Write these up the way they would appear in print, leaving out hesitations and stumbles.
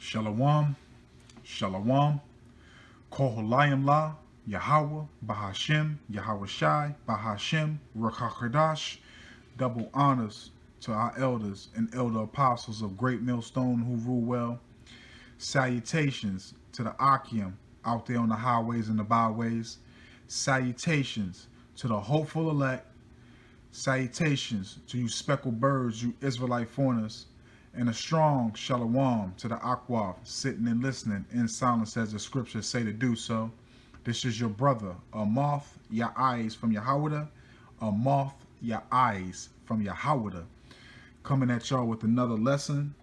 Shalom, Shalom, Koholayim La, Yahweh, Bahashim, Yahweh Shai, Bahashim, Ruach double honors to our elders and elder apostles of Great Millstone who rule well. Salutations to the Akim out there on the highways and the byways. Salutations to the hopeful elect. Salutations to you speckled birds, you Israelite fauners, and a strong shalom to the Akwaf sitting and listening in silence as the scriptures say to do so. This is your brother, a moth, your eyes from Yahweh, a moth, your eyes from Yahweh, coming at y'all with another lesson.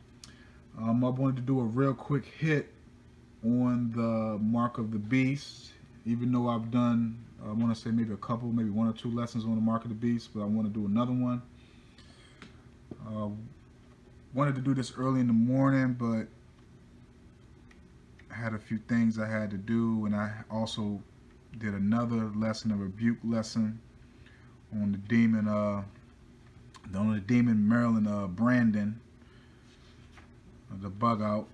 I wanted to do a real quick hit on the mark of the beast, even though I've done, I want to say maybe a couple, maybe one or two lessons on the mark of the beast, but I want to do another one. Wanted to do this early in the morning, but I had a few things I had to do, and I also did another lesson, a rebuke lesson on the demon, Maryland, Brandon, the bug out.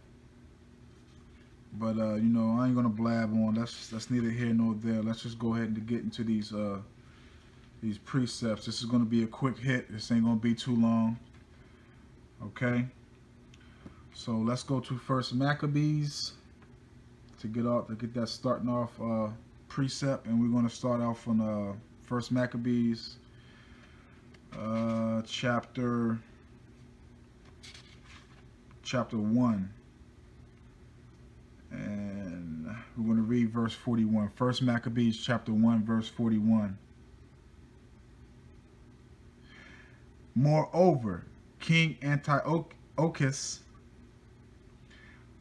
But I ain't gonna blab on. That's neither here nor there. Let's just go ahead and get into these precepts. This is gonna be a quick hit. This ain't gonna be too long. Okay. So let's go to First Maccabees to get that starting off precept, and we're gonna start off on First Maccabees chapter 1. And we're going to read verse 41. First Maccabees chapter 1, verse 41. Moreover, King Antiochus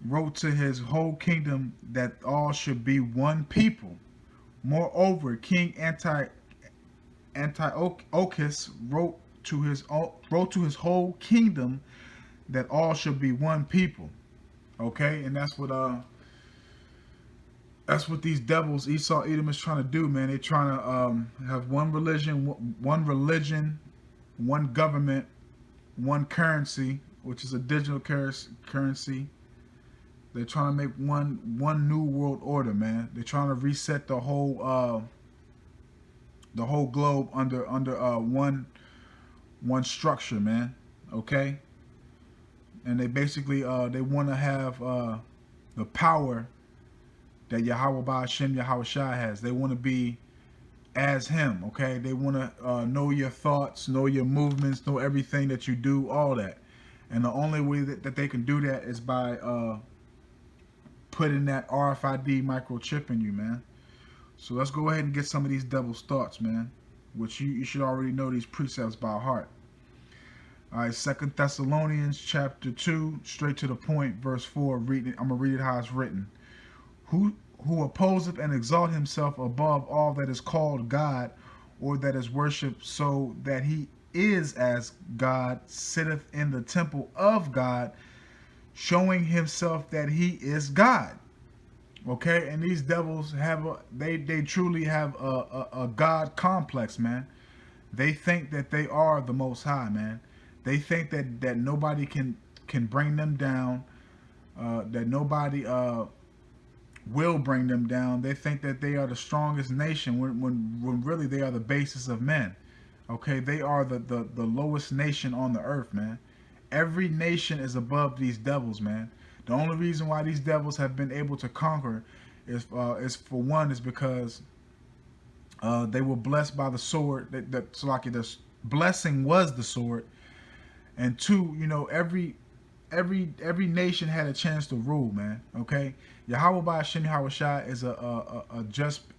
wrote to his whole kingdom that all should be one people. Moreover, King Antiochus wrote to his whole kingdom that all should be one people. Okay, and that's what these devils, Esau, Edom, is trying to do, man. They're trying to have one religion, one government, one currency, which is a digital currency. They're trying to make one new world order, man. They're trying to reset the whole globe under one structure, man. Okay, and they basically they want to have the power that Yahweh Ba'ashem, Yahweh Shai has. They want to be as him, okay? They want to know your thoughts, know your movements, know everything that you do, all that. And the only way that they can do that is by putting that RFID microchip in you, man. So let's go ahead and get some of these devil's thoughts, man, which you should already know these precepts by heart. All right, 2 Thessalonians chapter 2, straight to the point, verse 4. I'm going to read it how it's written. Who opposeth and exalt himself above all that is called God, or that is worshipped, so that he is as God, sitteth in the temple of God, showing himself that he is God. Okay, and these devils they truly have a God complex, man. They think that they are the Most High, man. They think that nobody can bring them down, that nobody will bring them down. They think that they are the strongest nation when really they are the basis of men. Okay, they are the lowest nation on the earth, man. Every nation is above these devils, man. The only reason why these devils have been able to conquer is for one is because they were blessed by the sword. The blessing was the sword, and two, every nation had a chance to rule, man. Okay, Yahweh Ba'ashem Yahweh Shai is a just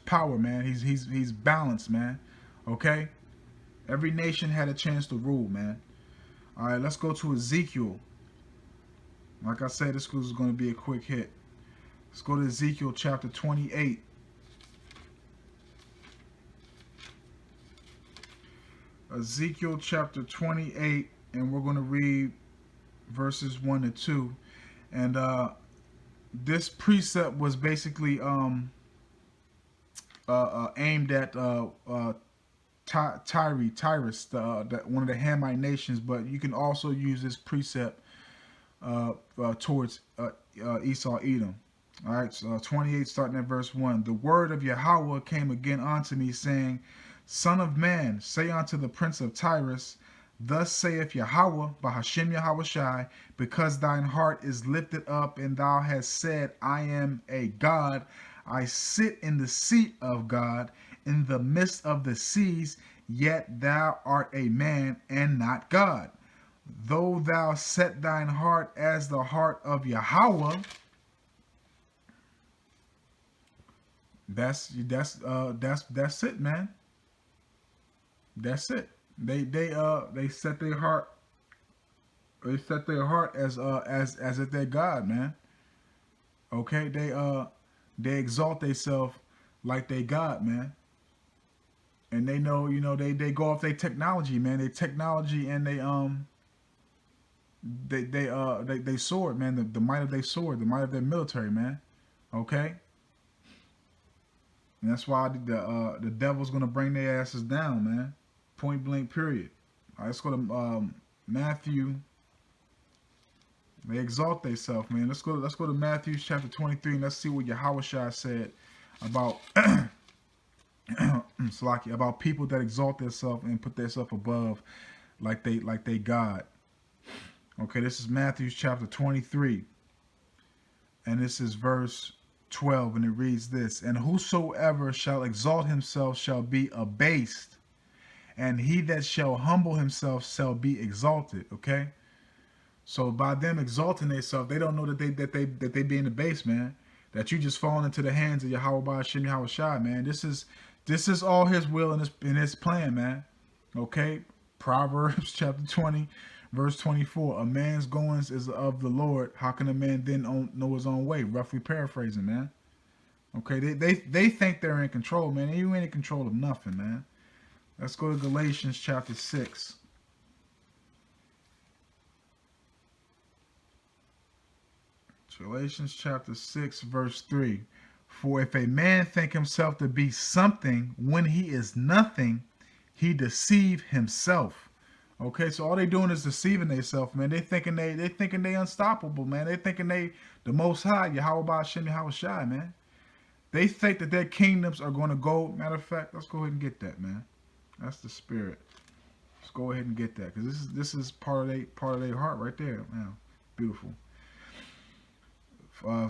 power, man. He's balanced, man. Okay, every nation had a chance to rule, man. All right, let's go to Ezekiel. Like I said, this is going to be a quick hit. Let's go to Ezekiel chapter 28. Ezekiel chapter 28, and we're going to read verses 1 to 2. And this precept was basically aimed at Tyrus, one of the Hamite nations, but you can also use this precept towards Esau, Edom. All right, so 28, starting at verse 1. The word of Yahweh came again unto me, saying, Son of man, say unto the prince of Tyrus, Thus saith Yahweh, Bahashem Yahushai, because thine heart is lifted up, and thou hast said, I am a God, I sit in the seat of God, in the midst of the seas, yet thou art a man, and not God. Though thou set thine heart as the heart of Yahweh, that's it, man. That's it. They set their heart. They set their heart as if they're God, man. Okay, they exalt themselves like they God, man. And they know, they go off their technology, man. They technology, and they sword, man. The might of their sword, the might of their military, man. Okay. And that's why the devil's gonna bring their asses down, man. Point blank, period. All right, let's go to Matthew. They exalt themselves, man. Let's go to Matthew chapter 23, and let's see what Yahushua said about about people that exalt themselves and put themselves above like they God. Okay, this is Matthew chapter 23, and this is verse 12, and it reads this: And whosoever shall exalt himself shall be abased, and he that shall humble himself shall be exalted. Okay, so by them exalting themselves, they don't know that they being abased, man. That you just falling into the hands of Yahweh Ba'ashem Yahushai, man. This is all His will and His plan, man. Okay, Proverbs chapter 20. Verse 24, a man's goings is of the Lord. How can a man then know his own way? Roughly paraphrasing, man. Okay, they think they're in control, man. You ain't in control of nothing, man. Let's go to Galatians chapter 6. Galatians chapter 6, verse 3. For if a man think himself to be something when he is nothing, he deceive himself. Okay, so all they doing is deceiving themselves, man. They thinking they unstoppable, man. They thinking they the Most High, Yahweh Ba'ashem Yahushai, man. They think that their kingdoms are going to go. Matter of fact, let's go ahead and get that, man. That's the spirit. Let's go ahead and get that, because this is part of their heart right there, man. Beautiful.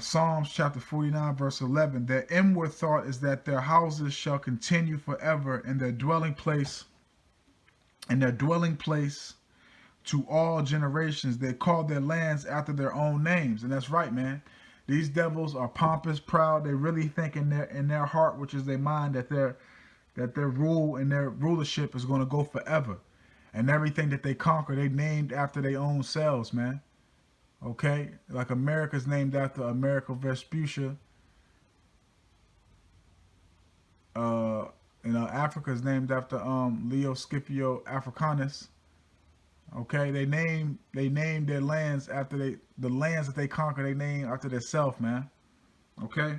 Psalms chapter 49, verse 11. Their inward thought is that their houses shall continue forever, and their dwelling place to all generations. They call their lands after their own names. And that's right, man. These devils are pompous, proud. They really think in their heart, which is their mind, that their rule and their rulership is going to go forever. And everything that they conquer, they named after their own selves, man. Okay? Like America's named after America Vespuccia. Africa is named after Leo Scipio Africanus. Okay, they named their lands after the lands that they conquer. They named after themselves, man. Okay,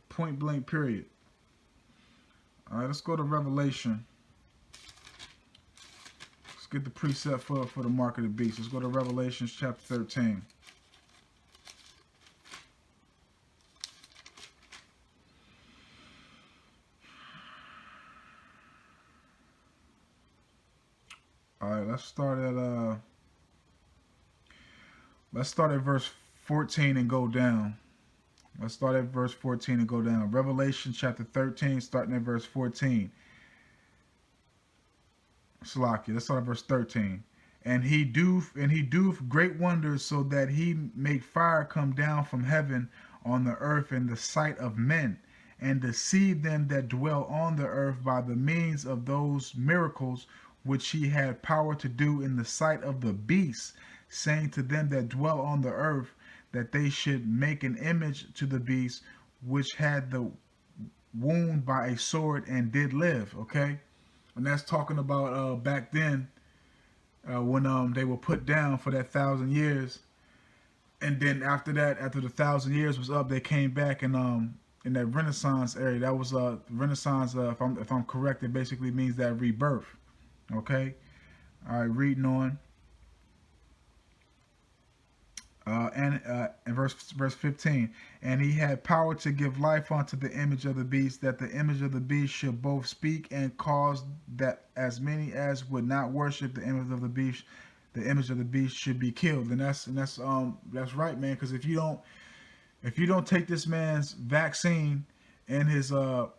point blank, period. All right, let's go to Revelation. Let's get the precept for the mark of the beast. Let's go to Revelation chapter 13. All right, let's start at verse 14 and go down. Let's start at verse 14 and go down. Revelation chapter 13, starting at verse 14. Salakia, let's start at verse 13. And he doeth great wonders, so that he make fire come down from heaven on the earth in the sight of men, and deceive them that dwell on the earth by the means of those miracles which he had power to do in the sight of the beast, saying to them that dwell on the earth, that they should make an image to the beast, which had the wound by a sword and did live. Okay, and that's talking about back then, when they were put down for that 1,000 years, and then after that, after the 1,000 years was up, they came back and in that Renaissance area. That was Renaissance. If I'm correct, it basically means that rebirth. Okay, all right, reading on. In verse 15, and he had power to give life unto the image of the beast, that the image of the beast should both speak and cause that as many as would not worship the image of the beast should be killed. And that's right, man. Because if you don't take this man's vaccine and his RFID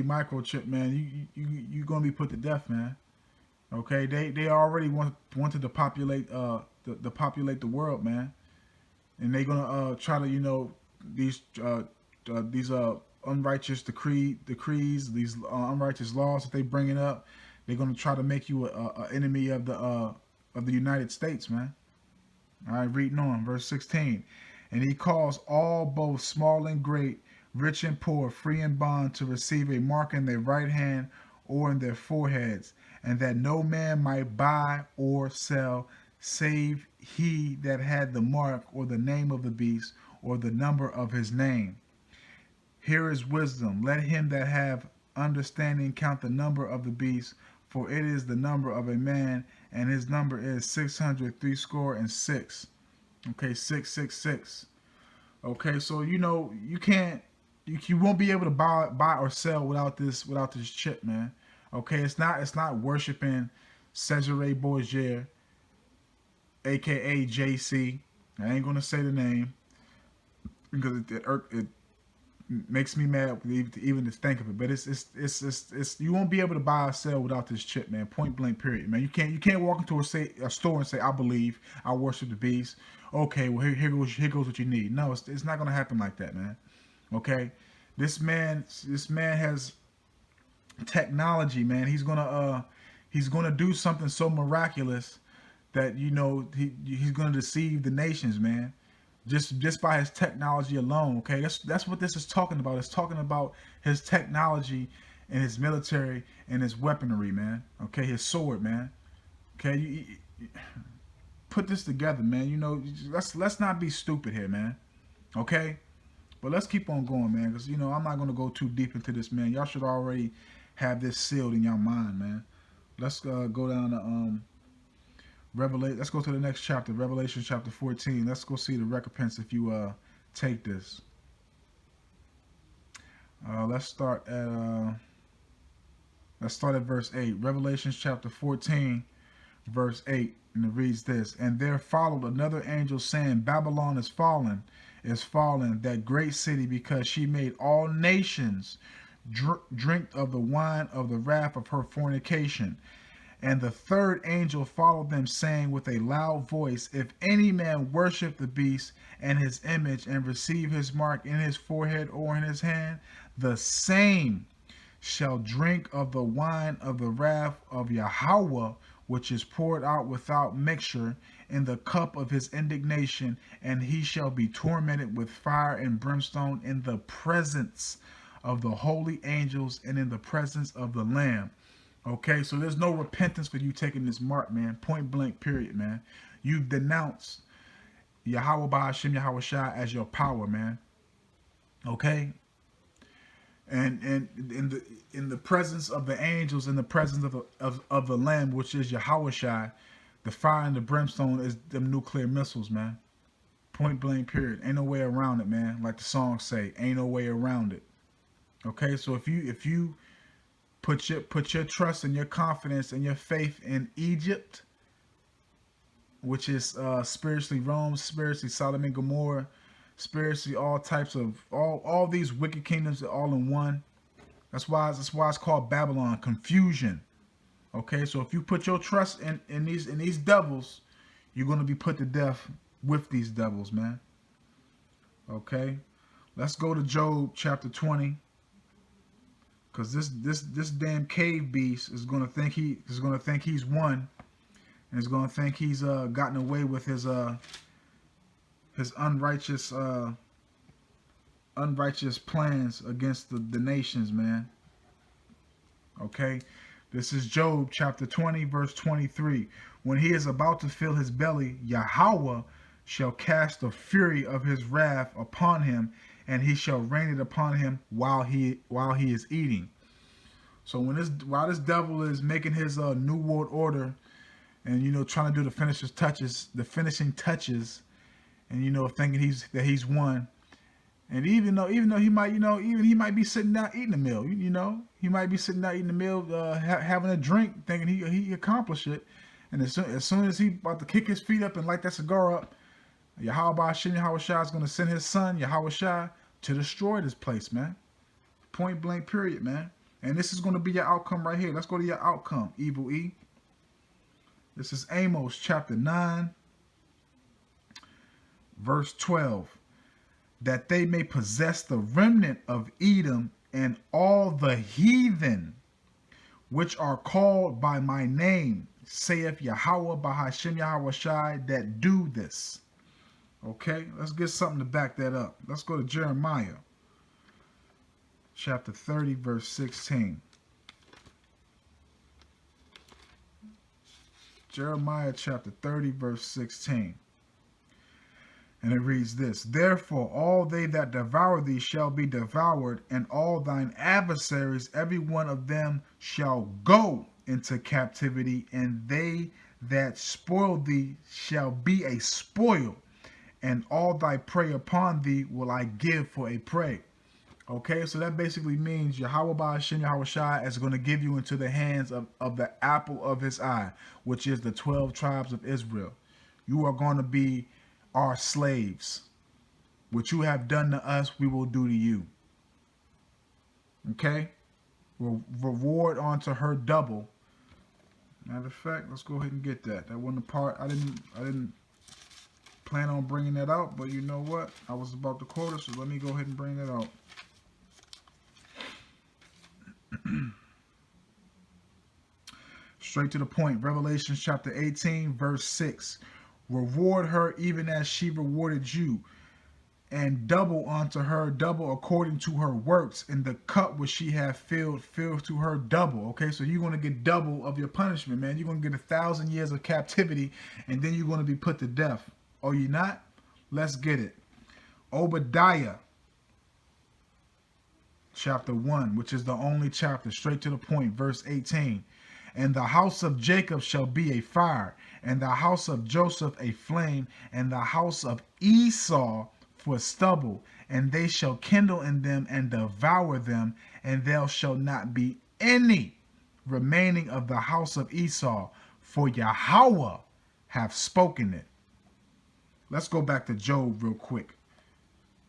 microchip, man, you gonna be put to death, man. Okay, they already wanted to populate populate the world, man, and they're gonna try to these unrighteous decrees, these unrighteous laws that they bringing up. They're gonna try to make you a enemy of the United States, man. All right, reading on verse 16, and he calls all, both small and great, rich and poor, free and bond, to receive a mark in their right hand or in their foreheads, and that no man might buy or sell save he that had the mark or the name of the beast or the number of his name. Here is wisdom. Let him that have understanding count the number of the beast, for it is the number of a man, and his number is 636. Okay, 666. Okay, so you can't, you won't be able to buy or sell without this chip, man. Okay, it's not worshiping Cesare Borgia, aka JC. I ain't gonna say the name because it makes me mad even to think of it. But it's you won't be able to buy or sell without this chip, man. Point blank, period, man. You can't walk into a store and say, I believe, I worship the beast. Okay, well here goes what you need. No, it's not gonna happen like that, man. Okay, this man has technology, man. He's gonna do something so miraculous that he's gonna deceive the nations, man. Just by his technology alone. Okay, that's what this is talking about. It's talking about his technology and his military and his weaponry, man. Okay, his sword, man. Okay, you put this together, man. Let's not be stupid here, man. Okay, but let's keep on going, man. Because I'm not gonna go too deep into this, man. Y'all should already have this sealed in your mind, man. Let's go down to Revelation. Let's go to the next chapter, Revelation chapter 14. Let's go see the recompense if you take this. Let's start at verse 8. Revelation chapter 14, verse 8, and it reads this: And there followed another angel saying, Babylon is fallen, that great city, because she made all nations drink of the wine of the wrath of her fornication. And the third angel followed them, saying with a loud voice, If any man worship the beast and his image, and receive his mark in his forehead or in his hand, the same shall drink of the wine of the wrath of Yahweh, which is poured out without mixture in the cup of his indignation, and he shall be tormented with fire and brimstone in the presence of the holy angels and in the presence of the Lamb. Okay, so there's no repentance for you taking this mark, man. Point blank, period, man. You've denounced Yahweh Ba'ashem Yahweh Shai as your power, man. Okay, and in the presence of the angels, in the presence of the Lamb, which is Yahweh Shai, the fire and the brimstone is them nuclear missiles, man. Point blank, period. Ain't no way around it, man. Like the song say, ain't no way around it. Okay, so if you put your trust and your confidence and your faith in Egypt, which is spiritually Rome, spiritually Sodom and Gomorrah, spiritually all types of all these wicked kingdoms all in one. That's why it's called Babylon, confusion. Okay, so if you put your trust in these devils, you're gonna be put to death with these devils, man. Okay, let's go to Job chapter 20. Cause this damn cave beast is gonna think he's won, and is gonna think he's gotten away with his unrighteous plans against the nations, man. Okay, this is Job chapter 20, verse 23. When he is about to fill his belly, Yahweh shall cast the fury of his wrath upon him, and he shall rain it upon him while he is eating. So while this devil is making his new world order and trying to do the finishing touches, and thinking he's won. And even though he might, even he might be sitting down eating a meal, he might be sitting down eating a meal, having a drink, thinking he accomplished it. And as soon as he about to kick his feet up and light that cigar up, Yahweh Hashem Yahweh Shai is going to send his son, Yahweh Shai, to destroy this place, man. Point blank, period, man. And this is going to be your outcome right here. Let's go to your outcome, Evil E. This is Amos chapter 9, verse 12. That they may possess the remnant of Edom and all the heathen which are called by my name, saith Yahweh Bahashem Yahweh Shai, that do this. Okay, let's get something to back that up. Let's go to Jeremiah chapter 30, verse 16. Jeremiah chapter 30, verse 16. And it reads this: Therefore all they that devour thee shall be devoured, and all thine adversaries, every one of them, shall go into captivity, and they that spoil thee shall be a spoil, and all thy prey upon thee will I give for a prey. Okay, so that basically means Yahweh Ba'ashem Yahweh Shai is going to give you into the hands of the apple of his eye, which is the 12 tribes of Israel. You are going to be our slaves. What you have done to us, we will do to you. Okay? Reward unto her double. Matter of fact, let's go ahead and get that. That wasn't the part I didn't plan on bringing that out, but you know what? I was about to quote it, so let me go ahead and bring that out. Straight to the point. Revelation chapter 18, verse 6. Reward her even as she rewarded you, and double unto her double according to her works, in the cup which she hath filled to her double. Okay, so you're going to get double of your punishment, man. You're going to get 1,000 years of captivity, and then you're going to be put to death. Are you not? Let's get it. Obadiah chapter 1, which is the only chapter, straight to the point, verse 18. And the house of Jacob shall be a fire, and the house of Joseph a flame, and the house of Esau for stubble, and they shall kindle in them and devour them, and there shall not be any remaining of the house of Esau, for Yahweh hath spoken it. Let's go back to Job real quick.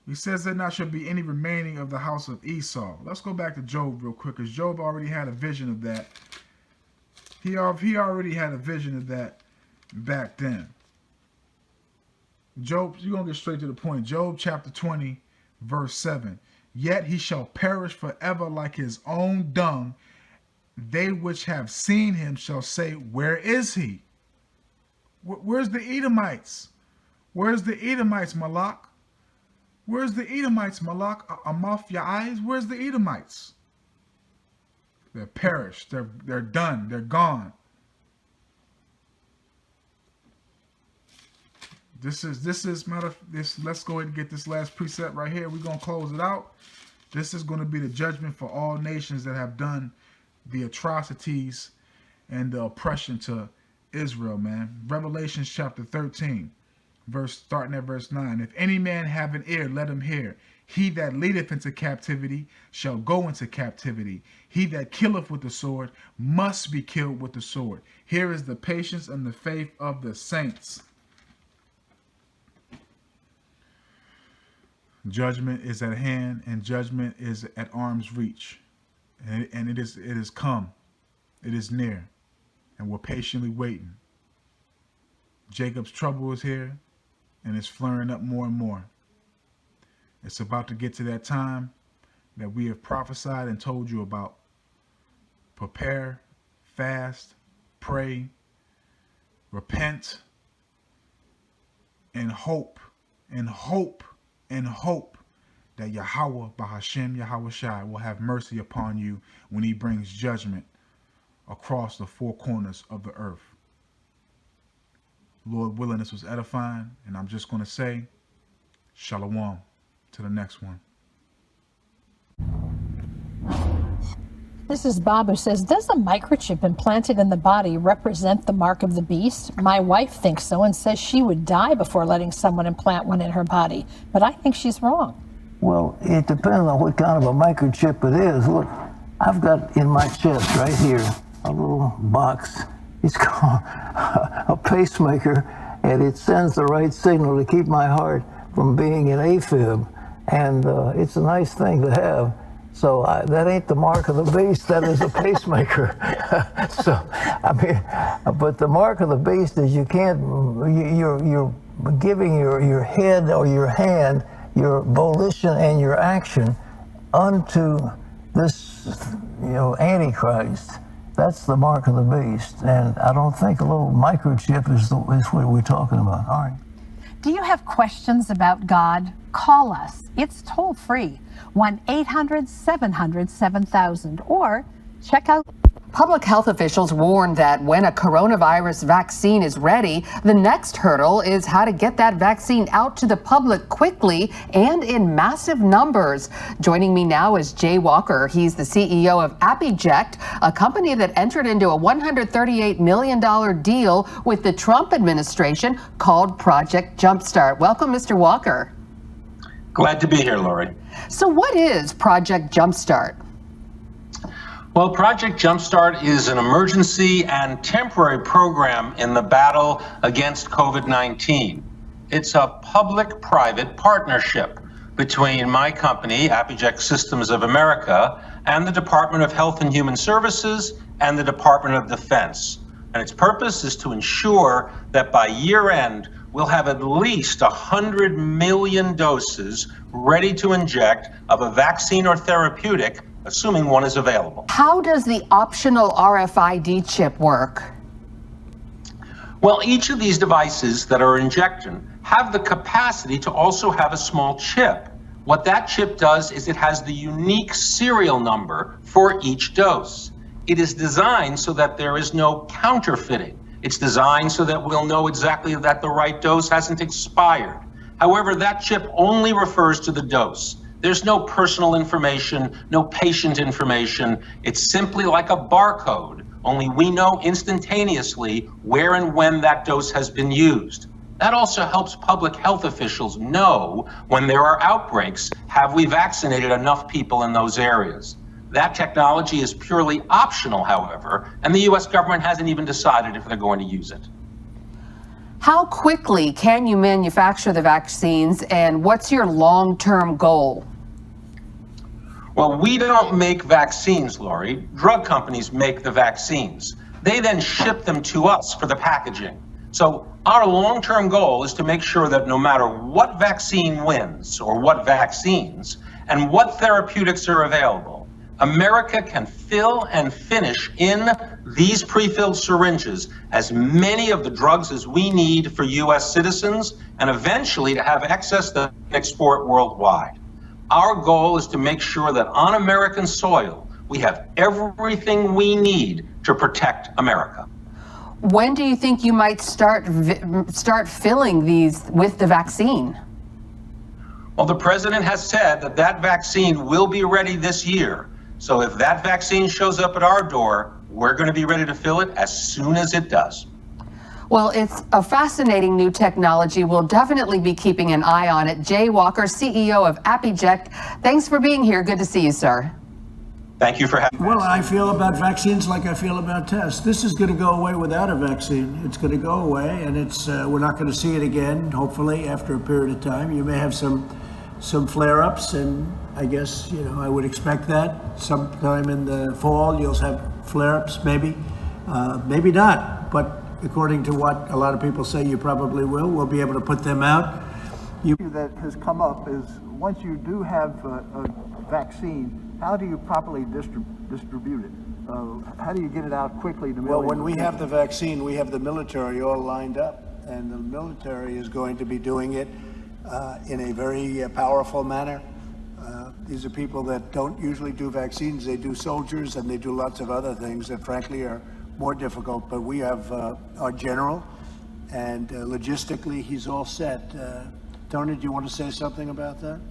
He says there not shall be any remaining of the house of Esau. Let's go back to Job real quick, because Job already had a vision of that. He already had a vision of that back then. Job, you're going to get straight to the point. Job chapter 20, verse 7. Yet he shall perish forever like his own dung. They which have seen him shall say, where is he? Where's the Edomites? Where's the Edomites, Malak? Where's the Edomites, Malak? Amoff your eyes? Where's the Edomites? They're perished. They're done. They're gone. Let's go ahead and get this last precept right here. We're gonna close it out. This is going to be the judgment for all nations that have done the atrocities and the oppression to Israel, man. Revelation chapter 13, starting at verse 9. If any man have an ear, let him hear. He that leadeth into captivity shall go into captivity. He that killeth with the sword must be killed with the sword. Here is the patience and the faith of the saints. Judgment is at hand, and judgment is at arm's reach. And it is come. It is near. And we're patiently waiting. Jacob's trouble is here, and it's flaring up more and more. It's about to get to that time that we have prophesied and told you about. Prepare, fast, pray, repent, and hope that Yahweh Bahashem Yahweh Shai will have mercy upon you when he brings judgment across the four corners of the earth. Lord willing, this was edifying, and I'm just going to say, Shalom to the next one. This is Bob, who says, does a microchip implanted in the body represent the mark of the beast? My wife thinks so and says she would die before letting someone implant one in her body, but I think she's wrong. Well, it depends on what kind of a microchip it is. Look, I've got in my chest right here a little box. It's called a pacemaker, and it sends the right signal to keep my heart from being in AFib. And it's a nice thing to have. So that ain't the mark of the beast, that is a pacemaker. So, I mean, but the mark of the beast is you're giving your head or your hand, your volition and your action unto this, Antichrist. That's the mark of the beast. And I don't think a little microchip is what we're talking about. All right. Do you have questions about God? Call us. It's toll free. 1-800-700-7000, or check out. Public health officials warn that when a coronavirus vaccine is ready, the next hurdle is how to get that vaccine out to the public quickly and in massive numbers. Joining me now is Jay Walker. He's the CEO of Apiject, a company that entered into a $138 million deal with the Trump administration called Project Jumpstart. Welcome, Mr. Walker. Glad to be here, Lori. So what is Project Jumpstart? Well, Project Jumpstart is an emergency and temporary program in the battle against COVID-19. It's a public-private partnership between my company, Apiject Systems of America, and the Department of Health and Human Services and the Department of Defense. And its purpose is to ensure that by year end, we'll have at least 100 million doses ready to inject of a vaccine or therapeutic, assuming one is available. How does the optional RFID chip work? Well, each of these devices that are injecting have the capacity to also have a small chip. What that chip does is it has the unique serial number for each dose. It is designed so that there is no counterfeiting. It's designed so that we'll know exactly that the right dose hasn't expired. However, that chip only refers to the dose. There's no personal information, no patient information. It's simply like a barcode, only we know instantaneously where and when that dose has been used. That also helps public health officials know when there are outbreaks, have we vaccinated enough people in those areas? That technology is purely optional, however, and the U.S. government hasn't even decided if they're going to use it. How quickly can you manufacture the vaccines, and what's your long-term goal? Well, we don't make vaccines, Lori. Drug companies make the vaccines. They then ship them to us for the packaging. So our long-term goal is to make sure that no matter what vaccine wins or what vaccines and what therapeutics are available, America can fill and finish in these pre-filled syringes as many of the drugs as we need for U.S. citizens, and eventually to have access to export worldwide. Our goal is to make sure that on American soil, we have everything we need to protect America. When do you think you might start filling these with the vaccine? Well, the president has said that that vaccine will be ready this year. So if that vaccine shows up at our door, we're going to be ready to fill it as soon as it does. Well, it's a fascinating new technology. We'll definitely be keeping an eye on it. Jay Walker, CEO of Apiject, thanks for being here. Good to see you, sir. Thank you for having me. Well, I feel about vaccines like I feel about tests. This is going to go away without a vaccine. It's going to go away, and we're not going to see it again, hopefully, after a period of time. You may have some flare-ups, and I guess, I would expect that. Sometime in the fall, you'll have flare-ups, maybe. Maybe not, but according to what a lot of people say, you probably will. We'll be able to put them out. That has come up is once you do have a vaccine, how do you properly distribute it? How do you get it out quickly to millions? Well, when we have the vaccine, we have the military all lined up, and the military is going to be doing it in a very powerful manner. These are people that don't usually do vaccines. They do soldiers, and they do lots of other things that frankly are more difficult. But we have our general, and logistically, he's all set. Tony, do you want to say something about that?